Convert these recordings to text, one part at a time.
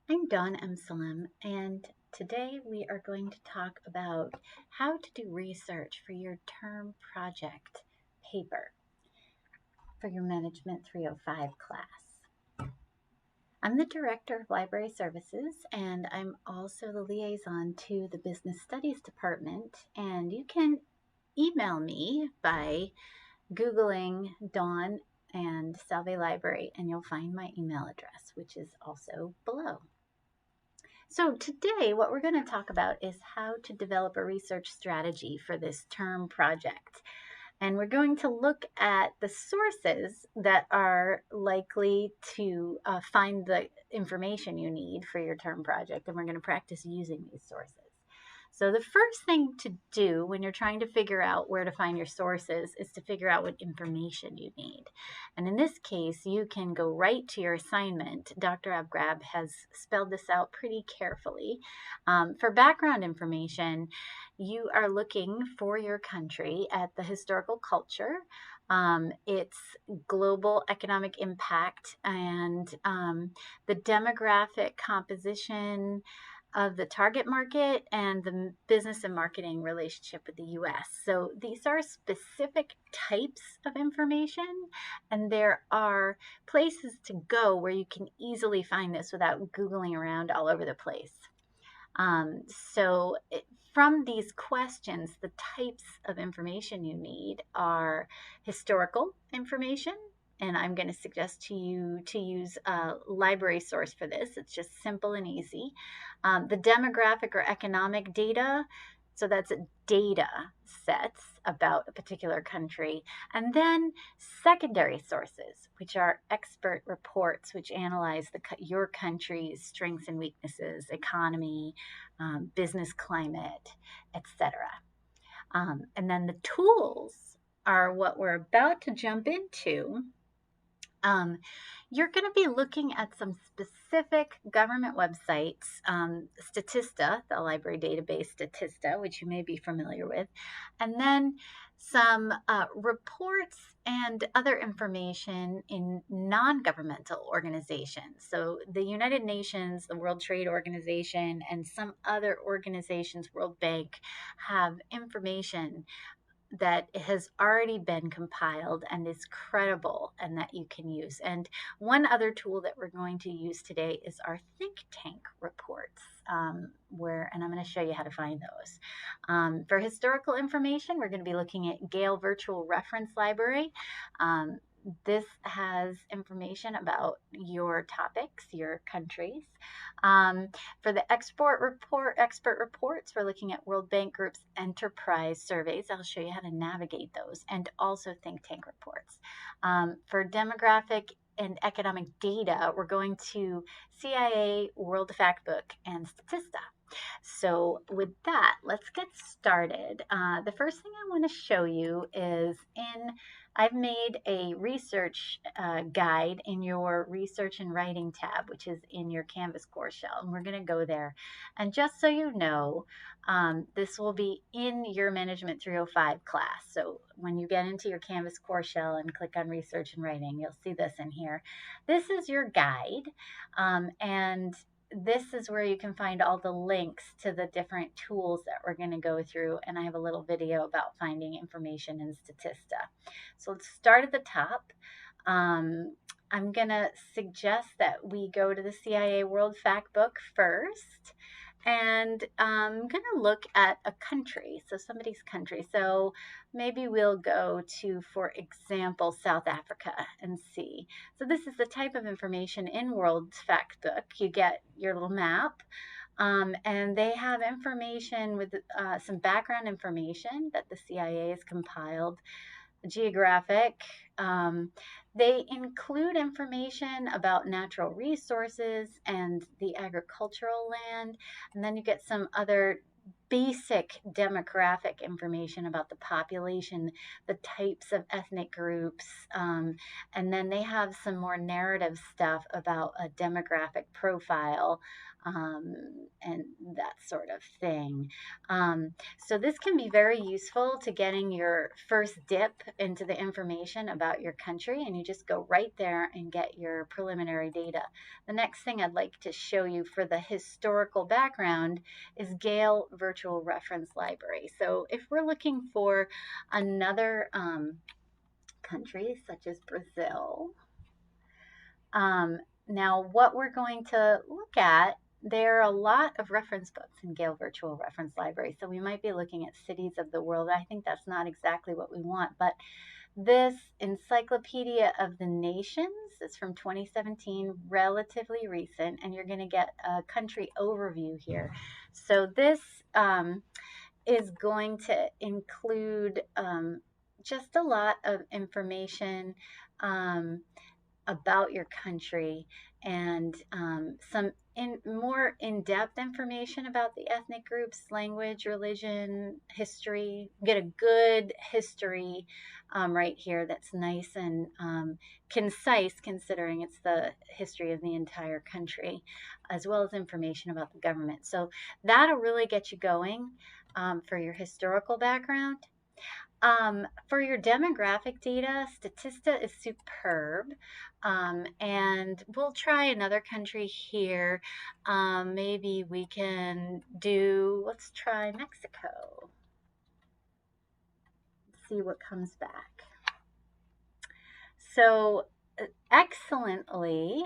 I'm Dawn M. Salim, and today we are going to talk about how to do research for your term project paper for your Management 305 class. I'm the Director of Library Services, and I'm also the liaison to the Business Studies Department, and you can email me by Googling Dawn and Salve Library, and you'll find my email address, which is also below. So today what we're going to talk about is how to develop a research strategy for this term project. And we're going to look at the sources that are likely to find the information you need for your term project, and we're going to practice using these sources. So the first thing to do when you're trying to figure out where to find your sources is to figure out what information you need. And in this case, you can go right to your assignment. Dr. Abgrab has spelled this out pretty carefully. For background information, you are looking for your country at the historical culture, its global economic impact, and the demographic composition of the target market and the business and marketing relationship with the US. So these are specific types of information, and there are places to go where you can easily find this without Googling around all over the place. So from these questions, the types of information you need are historical information, and I'm going to suggest to you to use a library source for this. It's just simple and easy. The demographic or economic data, so that's data sets about a particular country. And then secondary sources, which are expert reports, which analyze your country's strengths and weaknesses, economy, business climate, etc. And then the tools are what we're about to jump into. You're going to be looking at some specific government websites, Statista, the library database Statista, which you may be familiar with, and then some reports and other information in non-governmental organizations. So the United Nations, the World Trade Organization, and some other organizations, World Bank, have information that has already been compiled and is credible and that you can use. And one other tool that we're going to use today is our think tank reports, and I'm going to show you how to find those. For historical information, we're going to be looking at Gale Virtual Reference Library. This has information about your topics, your countries. For the expert reports, we're looking at World Bank Group's enterprise surveys. I'll show you how to navigate those, and also think tank reports. For demographic and economic data, we're going to CIA, World Factbook, and Statista. So with that, let's get started. The first thing I want to show you is I've made a research guide in your research and writing tab, which is in your Canvas course shell, and we're going to go there. And just so you know, this will be in your Management 305 class. So when you get into your Canvas course shell and click on research and writing, you'll see this in here. This is your guide, and this is where you can find all the links to the different tools that we're going to go through, and I have a little video about finding information in Statista. So let's start at the top. I'm going to suggest that we go to the CIA World Factbook first, and I'm going to look at a country, so somebody's country. So maybe we'll go to, for example, South Africa and see. So this is the type of information in World Factbook. You get your little map, and they have information with some background information that the CIA has compiled, geographic. They include information about natural resources and the agricultural land, and then you get some other basic demographic information about the population, the types of ethnic groups, and then they have some more narrative stuff about a demographic profile, and that sort of thing. So this can be very useful to getting your first dip into the information about your country, and you just go right there and get your preliminary data. The next thing I'd like to show you for the historical background is Gale Virtual Reference Library. So if we're looking for another country, such as Brazil, now what we're going to look at, there are a lot of reference books in Gale Virtual Reference Library, so we might be looking at cities of the world. I think that's not exactly what we want, but this Encyclopedia of the Nations is from 2017, relatively recent, and you're going to get a country overview here. So this is going to include just a lot of information about your country, and some more in-depth information about the ethnic groups, language, religion, history. Get a good history right here that's nice and concise, considering it's the history of the entire country, as well as information about the government. So that'll really get you going for your historical background. For your demographic data, Statista is superb. And we'll try another country here. Maybe we can do, let's try Mexico. See what comes back. So excellently,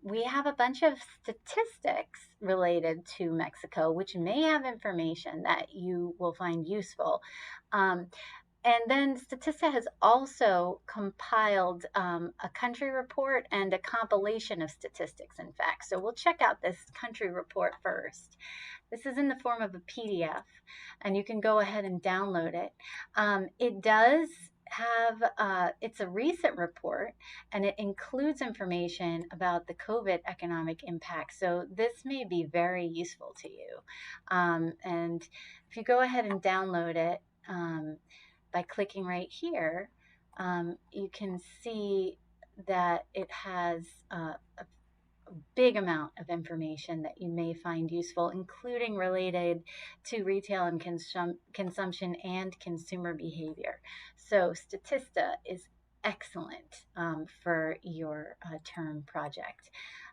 we have a bunch of statistics related to Mexico, which may have information that you will find useful. And then Statista has also compiled a country report and a compilation of statistics, in fact. So we'll check out this country report first. This is in the form of a PDF, and you can go ahead and download it. It does have, it's a recent report, and it includes information about the COVID economic impact. So this may be very useful to you. And if you go ahead and download it, by clicking right here, you can see that it has a big amount of information that you may find useful, including related to retail and consumption and consumer behavior. So Statista is excellent for your term project.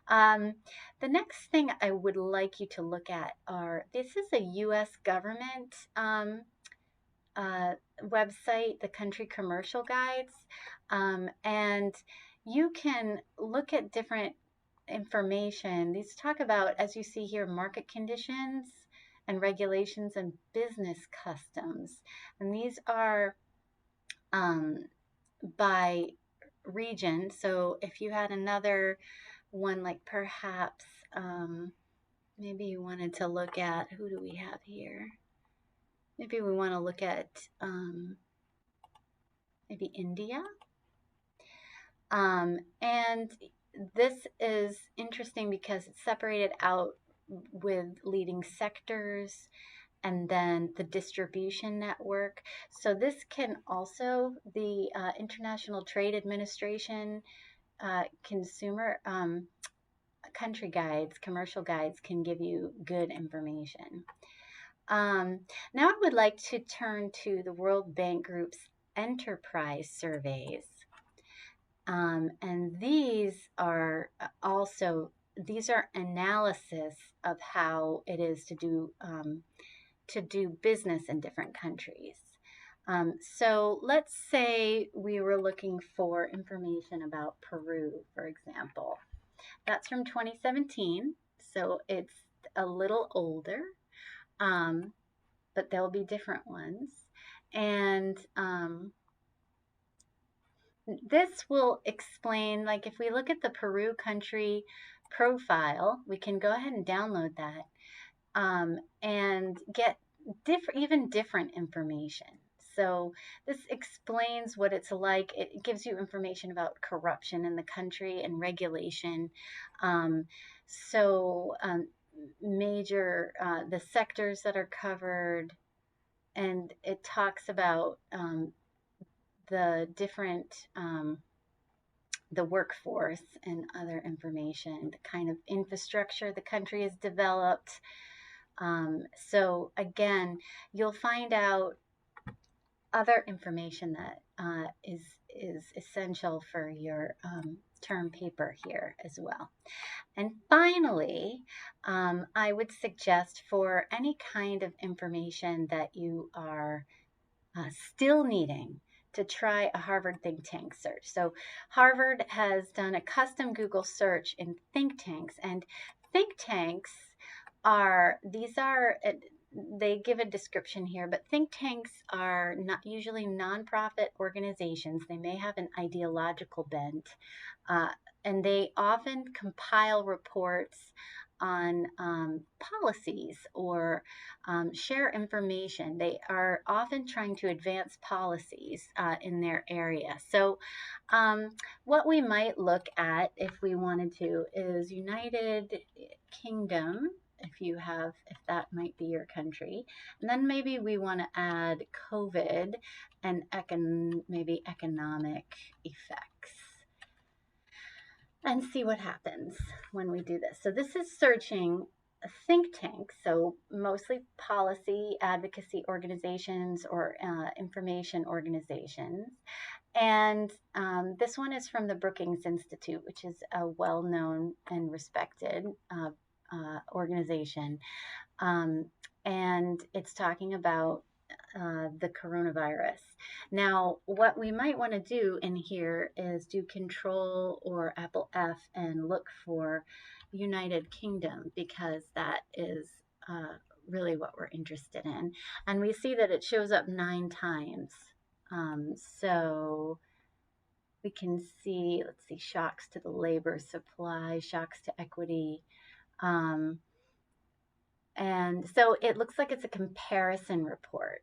The next thing I would like you to look at this is a U.S. government website, the country commercial guides, and you can look at different information. These talk about, as you see here, market conditions and regulations and business customs, and these are by region. So if you had another one, like perhaps maybe you wanted to look at, who do we have here? Maybe we want to look at maybe India. And this is interesting because it's separated out with leading sectors and then the distribution network. So this can also, the International Trade Administration consumer country guides, commercial guides can give you good information. Now I would like to turn to the World Bank Group's enterprise surveys. And these are analysis of how it is to do business in different countries. So let's say we were looking for information about Peru, for example. That's from 2017, so it's a little older. But there'll be different ones. And this will explain, like if we look at the Peru country profile, we can go ahead and download that and get even different information. So this explains what it's like. It gives you information about corruption in the country and regulation. major, the sectors that are covered, and it talks about the different, the workforce and other information, the kind of infrastructure the country has developed. So again, you'll find out other information that is essential for your term paper here as well. And finally, I would suggest for any kind of information that you are still needing to try a Harvard think tank search. So Harvard has done a custom Google search in think tanks, and think tanks are, they give a description here, but think tanks are not usually nonprofit organizations. They may have an ideological bent, and they often compile reports on policies or share information. They are often trying to advance policies in their area. So what we might look at if we wanted to is United Kingdom, if that might be your country. And then maybe we want to add COVID and maybe economic effects, and see what happens when we do this. So this is searching a think tank, so mostly policy advocacy organizations or information organizations. And this one is from the Brookings Institute, which is a well-known and respected organization. And it's talking about the coronavirus. Now, what we might want to do in here is do Control or Apple F and look for United Kingdom, because that is really what we're interested in. And we see that it shows up 9 times. So we can see, let's see, shocks to the labor supply, shocks to equity. And so it looks like it's a comparison report,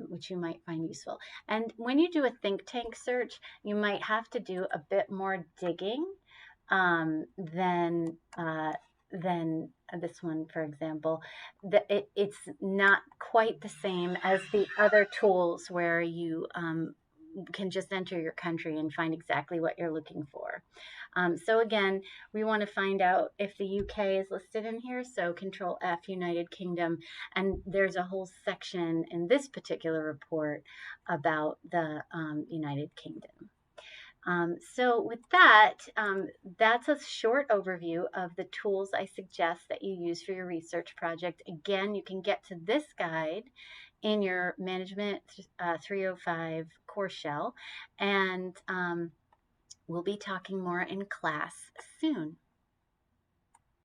which you might find useful. And when you do a think tank search, you might have to do a bit more digging than this one, for example. It's not quite the same as the other tools where you can just enter your country and find exactly what you're looking for. So again, we want to find out if the UK is listed in here, so Control F, United Kingdom, and there's a whole section in this particular report about the United Kingdom. So with that, that's a short overview of the tools I suggest that you use for your research project. Again, you can get to this guide in your Management 305 course shell, and we'll be talking more in class soon.